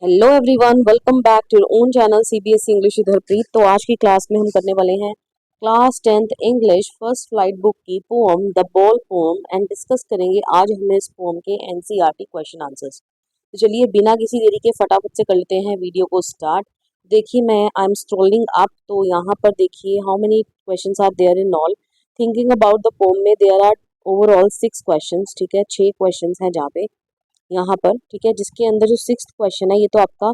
Hello everyone, welcome back to your own channel CBSE English with Harpreet. तो आज की class में हम करने वाले हैं class 10th English first flight book की poem the ball poem and discuss करेंगे आज हम इस पोम के एनसीईआरटी क्वेश्चन आंसर्स। तो चलिए बिना किसी देरी के फटाफट से कर लेते हैं वीडियो को स्टार्ट। देखिए मैं आई एम स्क्रॉलिंग अप, तो यहाँ पर देखिए how many questions are there in all. Thinking about the poem में देयर आर ओवरऑल 6 क्वेश्चंस, ठीक है 6 क्वेश्चंस हैं जहाँ पे यहाँ पर, ठीक है, जिसके अंदर जो 6th क्वेश्चन है ये तो आपका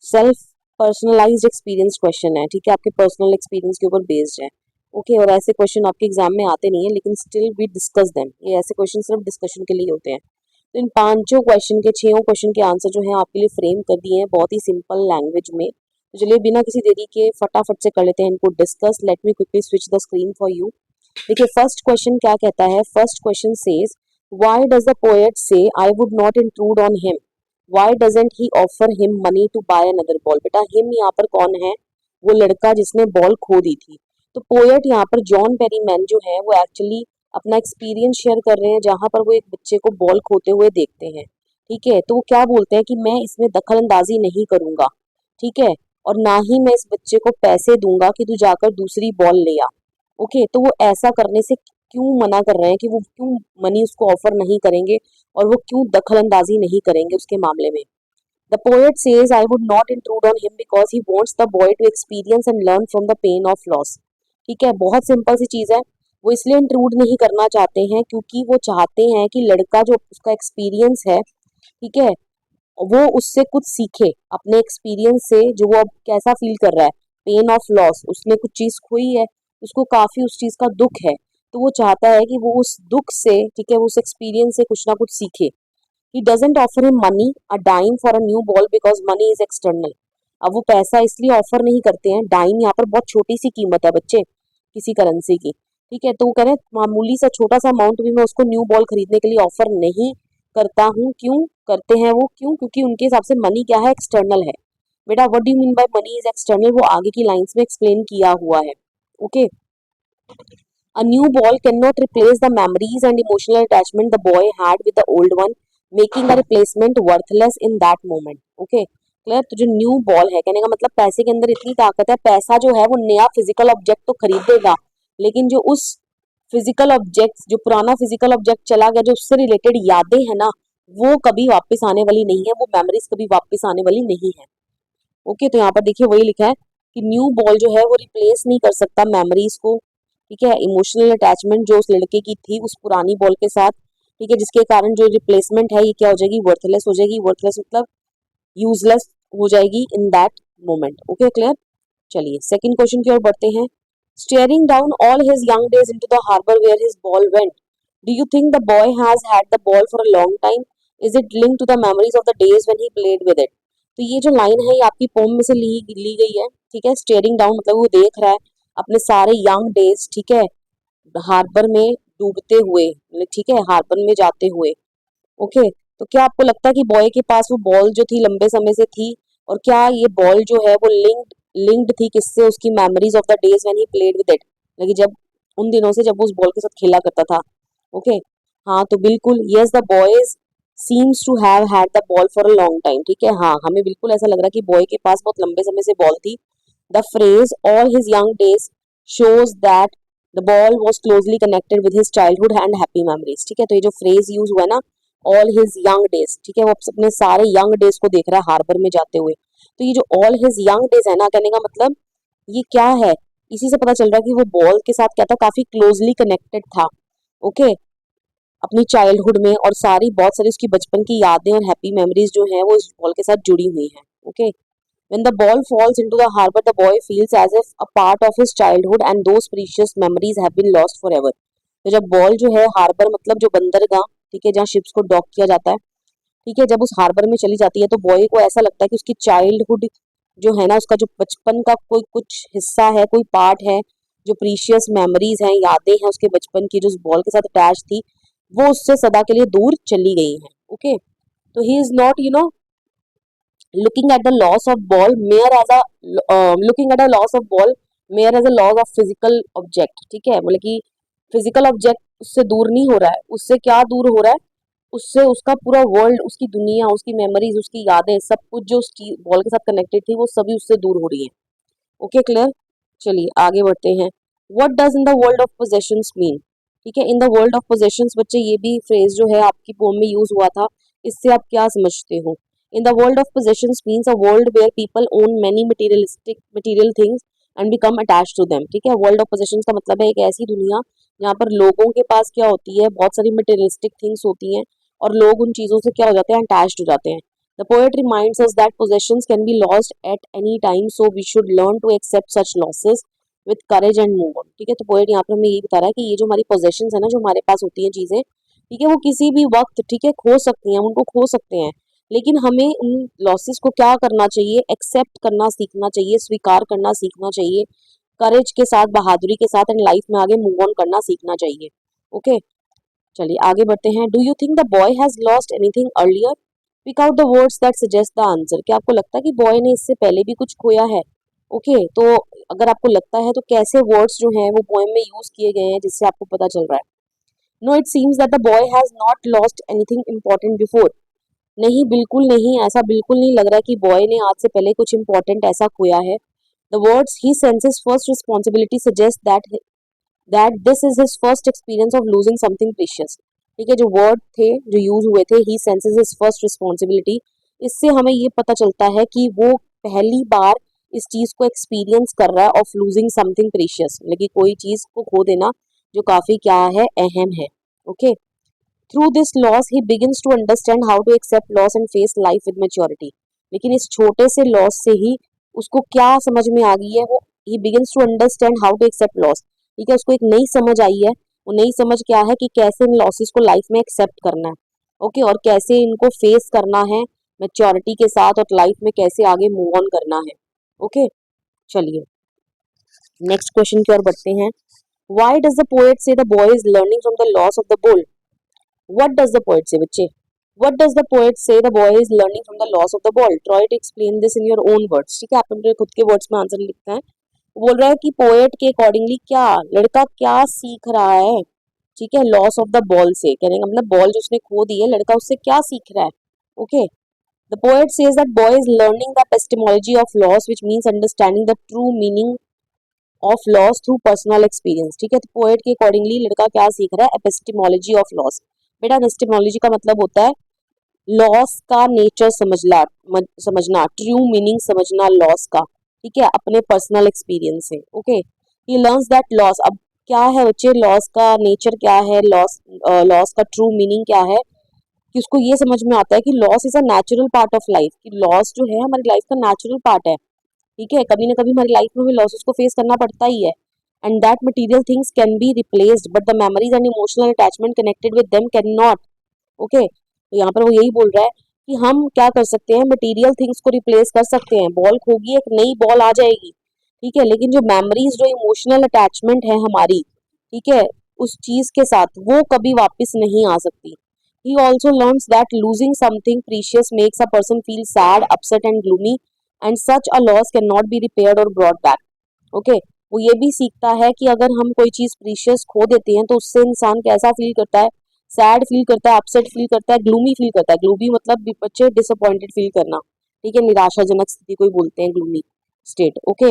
सेल्फ पर्सनलाइज्ड एक्सपीरियंस क्वेश्चन है, ठीक है, आपके पर्सनल एक्सपीरियंस के ऊपर बेस्ड है। ओके, और ऐसे क्वेश्चन आपके एग्जाम में आते नहीं है लेकिन स्टिल वी डिस्कस देम, ये ऐसे क्वेश्चन सिर्फ डिस्कशन के लिए होते हैं। तो इन पांचों क्वेश्चन के 6 क्वेश्चन के आंसर जो है आपके लिए फ्रेम कर दिए हैं बहुत ही सिंपल लैंग्वेज में। तो चलिए बिना किसी देरी के फटाफट से कर लेते हैं इनको discuss. Let me quickly switch the screen for you. देखिए फर्स्ट क्वेश्चन क्या कहता है। First question says why does the poet say I would not intrude on him, why doesn't he offer him money to buy another ball. बेटा him यहाँ पर कौन है, वो लड़का जिसने बॉल खो दी थी। तो पोएट यहाँ पर जॉन पेरीमैन जो है वो एक्चुअली अपना एक्सपीरियंस शेयर कर रहे हैं जहां पर वो एक बच्चे को बॉल खोते हुए देखते हैं, ठीक है। तो वो क्या बोलते हैं कि मैं इसमें दखल अंदाजी नहीं करूंगा, ठीक है, और ना ही मैं इस बच्चे को पैसे दूंगा कि तू जाकर दूसरी बॉल ले आ। ओके, तो वो ऐसा करने से क्यों मना कर रहे हैं, कि वो क्यों मनी उसको ऑफर नहीं करेंगे और वो क्यों दखल अंदाजी नहीं करेंगे उसके मामले में। The poet says I would not intrude on him because he wants the boy to experience and learn from the pain of loss. ठीक है, बहुत सिंपल सी चीज है। वो इसलिए इंट्रूड नहीं करना चाहते हैं क्योंकि वो चाहते हैं कि लड़का जो उसका एक्सपीरियंस है, ठीक है, वो उससे कुछ सीखे अपने एक्सपीरियंस से, जो वो अब कैसा फील कर रहा है, पेन ऑफ लॉस, उसने कुछ चीज खोई है, उसको काफी उस चीज का दुख है। तो वो चाहता है कि वो उस दुख से, ठीक है, वो उस एक्सपीरियंस से कुछ ना कुछ सीखे। He doesn't offer him money a dime for a new ball because money is external. अब वो पैसा इसलिए ऑफर नहीं करते हैं, डाइम यहाँ पर बहुत छोटी सी कीमत है बच्चे, किसी करेंसी की, ठीक है। तो वो कह रहे हैं मामूली सा छोटा सा अमाउंट भी मैं उसको न्यू बॉल खरीदने के लिए ऑफर नहीं करता हूँ। क्यों करते हैं वो, क्यों, क्योंकि उनके हिसाब से मनी क्या है, एक्सटर्नल है। बेटा what do you mean by money is external, वो आगे की लाइंस में एक्सप्लेन किया हुआ है। Okay, a new ball cannot replace the memories and emotional attachment the boy had with the old one, making a replacement worthless in that moment. Okay, clear. तो जो new ball है, कहने का मतलब पैसे के अंदर इतनी ताकत है, पैसा जो है वो नया फिजिकल ऑब्जेक्ट तो खरीद देगा, लेकिन जो उस फिजिकल ऑब्जेक्ट, जो पुराना फिजिकल ऑब्जेक्ट चला गया, जो उससे रिलेटेड यादें हैं ना, वो कभी वापस आने वाली नहीं है, वो मेमोरीज कभी वापस आने वाली नहीं है। ओके, तो यहाँ पर देखिए वही लिखा है कि न्यू बॉल जो है वो रिप्लेस नहीं कर सकता मेमोरीज को, ठीक है, इमोशनल अटैचमेंट जो उस लड़के की थी उस पुरानी बॉल के साथ, ठीक है, जिसके कारण जो रिप्लेसमेंट है ये क्या हो जाएगी, वर्थलेस हो जाएगी। वर्थलेस मतलब यूजलेस हो जाएगी in that moment. Okay clear. चलिए सेकंड क्वेश्चन की ओर बढ़ते हैं। Staring down all his young days into the harbour where his ball went, do you think the boy has had the ball for a long time, is it linked to the memories of the days when he played with it. तो ये जो line है ये आपकी pome में से ली गई है, ठीक है। स्टेयरिंग डाउन मतलब वो देख रहा है अपने सारे यंग डेज, ठीक है, हार्बर में डूबते हुए, ठीक है, हार्बर में जाते हुए। ओके, तो क्या आपको लगता है कि बॉय के पास वो बॉल जो थी लंबे समय से थी, और क्या ये बॉल जो है वो लिंक्ड थी किससे, उसकी memories of the days when he played with it, लगी जब उन दिनों से जब वो उस बॉल के साथ खेला करता था। ओके, हाँ तो बिल्कुल yes the boys seems to have had the ball for a long time, ठीक है, हाँ हमें बिल्कुल ऐसा लग रहा है कि बॉय के पास बहुत लंबे समय से बॉल थी। The phrase all his young days shows that the ball was closely connected with his childhood and happy memories, ठीक है। तो ये जो फ्रेज यूज हुआ है ना, ऑल हिज यंग डेज, ठीक है, वो अपने सारे यंग डेज को देख रहा है हार्बर में जाते हुए। तो ये जो ऑल हिज यंग डेज है ना, कहने का मतलब ये क्या है, इसी से पता चल रहा है कि वो बॉल के साथ क्या था, काफी क्लोजली कनेक्टेड था। ओके, अपनी चाइल्डहुड में, और सारी बहुत सारी उसकी बचपन की यादें और हैप्पी मेमोरीज जो है वो इस बॉल के साथ जुड़ी हुई हैं। Okay, when the ball falls into the harbor the boy feels as if a part of his childhood and those precious memories have been lost forever। तो जब बॉल जो है हार्बर मतलब जो बंदरगाह, ठीक है, जहाँ शिप्स को डॉक किया जाता है, ठीक है, जब उस हार्बर में चली जाती है तो बॉय को ऐसा लगता है कि उसकी चाइल्डहुड जो है ना, उसका जो बचपन का कोई कुछ हिस्सा है, कोई पार्ट है, जो प्रीशियस मेमोरीज हैं, यादें हैं उसके बचपन की जो उस बॉल के साथ अटैच थी, वो उससे सदा के लिए दूर चली गई हैं। ओके, तो he is not looking at the loss of ball mere as a looking at a loss of ball mere as a loss of physical object, ठीक है, बोले कि फिजिकल ऑब्जेक्ट उससे दूर नहीं हो रहा है, उससे क्या दूर हो रहा है, उससे उसका पूरा वर्ल्ड, उसकी दुनिया, उसकी मेमोरीज, उसकी यादें, सब कुछ जो उस बॉल के साथ कनेक्टेड थी वो सभी उससे दूर हो रही है। Okay, clear. चलिए आगे बढ़ते हैं। What does in the world of possessions mean? ठीक है, इन द वर्ल्ड ऑफ पोजेशंस बच्चे, ये भी फ्रेज जो है आपकी पोम में यूज हुआ था, इससे आप क्या समझते हो? In the world of possessions means a world where people own many material things and become attached to them. ठीक है, वर्ल्ड ऑफ पोजेशंस का मतलब है एक ऐसी दुनिया जहाँ पर लोगों के पास क्या होती है, बहुत सारी मटेरियलिस्टिक थिंग्स होती हैं और लोग उन चीज़ों से क्या हो जाते हैं, अटैच्ड हो जाते हैं। The poet reminds us that possessions can be lost at any time, so we should learn to accept such losses with courage and move on। ठीक है, तो पोएट यहाँ पर हमें यही बता रहा है कि ये जो हमारी possessions है ना, जो हमारे पास होती हैं चीज़ें, ठीक है, वो किसी भी वक्त, ठीक है, खो सकती हैं, हम उनको खो सकते हैं, लेकिन हमें उन लॉसेस को क्या करना चाहिए, एक्सेप्ट करना सीखना चाहिए, स्वीकार करना सीखना चाहिए, करेज के साथ, बहादुरी के साथ, एंड लाइफ में आगे मूव ऑन करना सीखना चाहिए। ओके, चलिए आगे बढ़ते हैं। Do you think the boy has lost anything earlier? Pick out the words that suggest the answer. क्या आपको लगता है कि बॉय ने इससे पहले भी कुछ खोया है? ओके, तो अगर आपको लगता है तो कैसे वर्ड्स जो हैं वो पोएम में यूज किए गए हैं जिससे आपको पता चल रहा है? No, it seems that the boy has not lost anything important before. नहीं, बिल्कुल नहीं, ऐसा बिल्कुल नहीं लग रहा है कि बॉय ने आज से पहले कुछ इंपॉर्टेंट ऐसा खोया है। The words he senses first responsibility suggest that this is his first experience of losing something precious. ठीक है, जो वर्ड थे जो यूज हुए थे, ही सेंसेस हिज फर्स्ट रिस्पॉन्सिबिलिटी, इससे हमें ये पता चलता है कि वो पहली बार इस चीज को एक्सपीरियंस कर रहा है, ऑफ लूजिंग समथिंग प्रीशियस, मतलब कि कोई चीज को खो देना जो काफी क्या है, अहम है। Okay, through this loss he begins to understand how to accept loss and face life with maturity. लेकिन इस छोटे से लॉस से ही उसको क्या समझ में आ गई है, वो he begins to understand how to accept loss. ठीक है, उसको एक नई समझ आई है। वो नई समझ क्या है कि कैसे इन लॉसेस को लाइफ में एक्सेप्ट करना है। ओके, और कैसे इनको फेस करना है मैच्योरिटी के साथ, और लाइफ में कैसे आगे मूव ऑन करना है। ओके, चलिए नेक्स्ट क्वेश्चन की ओर बढ़ते हैं। व्हाई डज द पोएट से the boy is learning from the loss of the bull? What does the poet say, बच्चे? What does the poet say the boy is learning from the loss of the ball? Try to explain this in your own words। ठीक है, आप अपने खुद के words में answer लिखते हैं। वो बोल रहा है कि पोएट के अकॉर्डिंगली क्या लड़का क्या सीख रहा है, ठीक है, लॉस ऑफ द बॉल से। कहने का मतलब बॉल जो उसने खो दी है, लड़का उससे क्या सीख रहा है। Okay, the poet says that boy is learning the epistemology of loss, which means understanding the true meaning of loss through personal experience. ठीक है, तो पोएट के अकॉर्डिंगली लड़का क्या सीख रहा है, एपिस्टेमोलॉजी ऑफ लॉस। बेटा, एपिस्टेमोलॉजी का मतलब होता है लॉस का नेचर समझना, ट्रू मीनिंग समझना लॉस का। ठीक है, अपने पर्सनल एक्सपीरियंस से। Okay, he learns that loss, अब क्या है बच्चे, लॉस का नेचर क्या है, लॉस का ट्रू मीनिंग क्या है, कि उसको ये समझ में आता है कि loss is a natural part of life, कि लॉस जो है हमारी लाइफ का नेचुरल पार्ट है। ठीक है, कभी ना कभी हमारी लाइफ में भी लॉसेस को फेस करना पड़ता ही है। And that material things can be replaced but the memories and emotional attachment connected with them can not. Okay, तो यहाँ पर वो यही बोल रहा है कि हम क्या कर सकते हैं, मटेरियल थिंग्स को रिप्लेस कर सकते हैं, बॉल होगी, एक नई बॉल आ जाएगी। ठीक है, लेकिन जो मेमोरीज, जो इमोशनल अटैचमेंट है हमारी, ठीक है, उस चीज के साथ, वो कभी वापस नहीं आ सकती। He also learns that losing something precious makes a person feel sad, upset and gloomy, and such a loss cannot be repaired or brought back। Okay, वो ये भी सीखता है कि अगर हम कोई चीज प्रीशियस खो देते हैं तो उससे इंसान कैसा फील करता है, सैड फील करता है, अपसेट फील करता है, ग्लूमी फील करता है। ग्लूमी मतलब बच्चे डिसअपॉइंटेड फील करना। ठीक है, निराशाजनक स्थिति को ही बोलते हैं ग्लूमी स्टेट। ओके,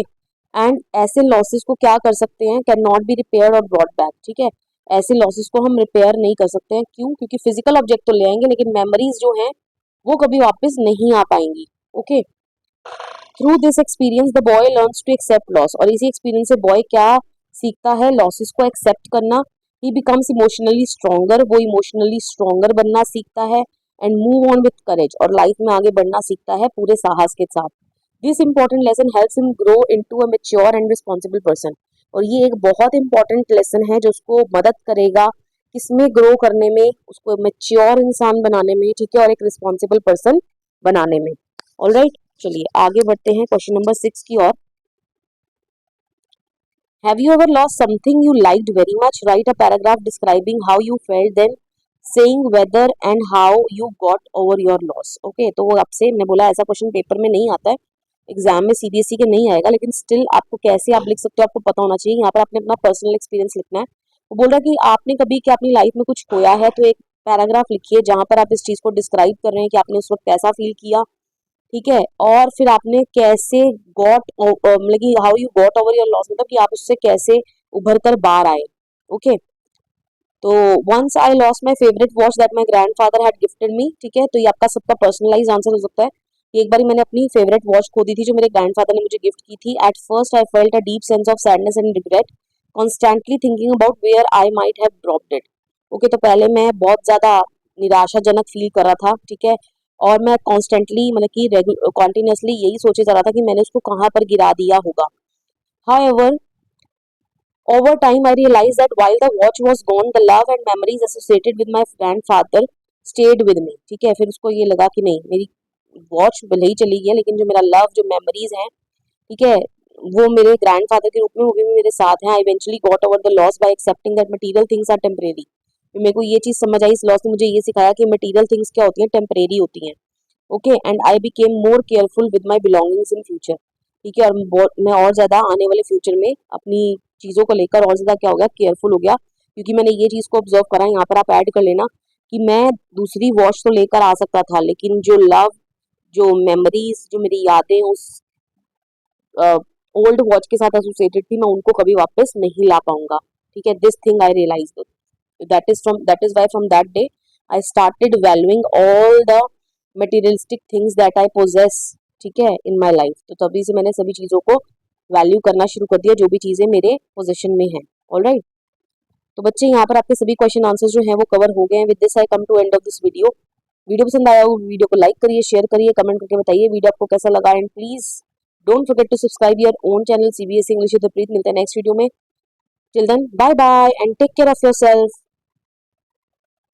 एंड ऐसे लॉसेस को क्या कर सकते हैं, कैन नॉट बी रिपेयर्ड और ब्रॉट बैक। ठीक है, ऐसे लॉसेस को हम रिपेयर नहीं कर सकते हैं। क्यों? क्योंकि फिजिकल ऑब्जेक्ट तो ले आएंगे लेकिन मेमोरीज जो हैं वो कभी वापस नहीं आ पाएंगी। Okay, through this experience the boy learns to accept loss, और इसी एक्सपीरियंस से बॉय क्या सीखता है, लॉसेस को एक्सेप्ट करना। ही बिकम्स इमोशनली स्ट्रॉन्गर, वो इमोशनली स्ट्रॉन्गर बनना सीखता है। एंड मूव ऑन विथ करेज, और लाइफ में आगे बढ़ना सीखता है पूरे साहस के साथ। This important lesson helps him grow into a mature and responsible person, और ये एक बहुत इंपॉर्टेंट लेसन है जो उसको मदद करेगा किसमें ग्रो करने में, उसको मैच्योर इंसान बनाने में, ठीक है, और एक रिस्पॉन्सिबल पर्सन बनाने में। ऑलराइट, चलिए आगे बढ़ते हैं क्वेश्चन नंबर 6 की ओर। Have you ever lost something you liked very much? Write a paragraph describing how you felt then saying whether and how you got over your loss. Okay, तो वो आपसे, मैं बोला ऐसा क्वेश्चन पेपर में नहीं आता है, एग्जाम में सीबीएसई के नहीं आएगा, लेकिन स्टिल आपको कैसे आप लिख सकते हो आपको पता होना चाहिए। यहाँ पर आपने अपना पर्सनल एक्सपीरियंस लिखना है। वो बोल रहा है कि आपने कभी क्या अपनी लाइफ में कुछ खोया है, तो एक पैराग्राफ लिखिए जहां पर आप इस चीज को डिस्क्राइब कर रहे हैं कि आपने उस वक्त कैसा फील किया, ठीक है, और फिर आपने कैसे गॉट मतलब कि how you got over your loss, मतलब कि आप उससे कैसे उभर कर बाहर आए। ओके, तो once I lost my favourite watch that my grandfather had gifted me, ठीक है, तो ये आपका सबका पर्सनलाइज आंसर हो सकता है कि एक बार मैंने अपनी फेवरेट वॉच खो दी थी जो मेरे ग्रैंडफादर ने मुझे गिफ्ट की थी। At first I felt a deep sense of sadness and regret, constantly thinking about where I might have dropped it. Okay, तो पहले मैं बहुत ज्यादा निराशाजनक फील कर रहा था, ठीक है, और मैं कॉन्स्टेंटली मतलब कि कॉन्टिन्यूसली यही सोचे जा रहा था कि मैंने उसको कहाँ पर गिरा दिया होगा। However, over time, I realized that while the watch was gone, the love and memories associated with my grandfather stayed with me. ठीक है, फिर उसको ये लगा कि नहीं, मेरी वॉच भले ही चली गई है लेकिन जो मेरा लव, जो मेमोरीज हैं, ठीक है, वो मेरे ग्रैंडफादर के रूप में वो भी मेरे साथ हैं। I eventually got over the loss by accepting that material things are temporary. मेरे को ये चीज समझ आई, इस लॉस ने मुझे ये सिखाया कि मटेरियल थिंग्स क्या होती हैं, टेम्परेरी होती हैं। Okay, and I became more careful with my belongings in future. ठीक है, और मैं और ज्यादा आने वाले फ्यूचर में अपनी चीजों को लेकर और ज्यादा क्या हो गया, केयरफुल हो गया, क्योंकि मैंने ये चीज को ऑब्जर्व करा। यहाँ पर आप ऐड कर लेना कि मैं दूसरी वॉच तो लेकर आ सकता था लेकिन जो लव, जो मेमोरीज, जो मेरी यादें उस ओल्ड वॉच के साथ एसोसिएटेड थी, मैं उनको कभी वापस नहीं ला पाऊंगा। ठीक है, this thing I realise, that is why from that day I started valuing all the materialistic things that I possess, ठीक है, इन माई लाइफ। तो तभी से मैंने सभी चीजों को वैल्यू करना शुरू कर दिया जो भी चीजें मेरे पोजेशन में है। ऑलराइट, तो बच्चे यहाँ पर आपके सभी क्वेश्चन आंसर जो है वो कवर हो गए हैं। With this I come to end of this video. Video पसंद आया हो वीडियो को लाइक करिए, शेयर करिए, कमेंट करके बताइए वीडियो आपको कैसा लगा, and please don't forget to subscribe your own channel CBSE English with Preet. मिलते हैं नेक्स्ट वीडियो में। Till then bye bye and take care of yourself.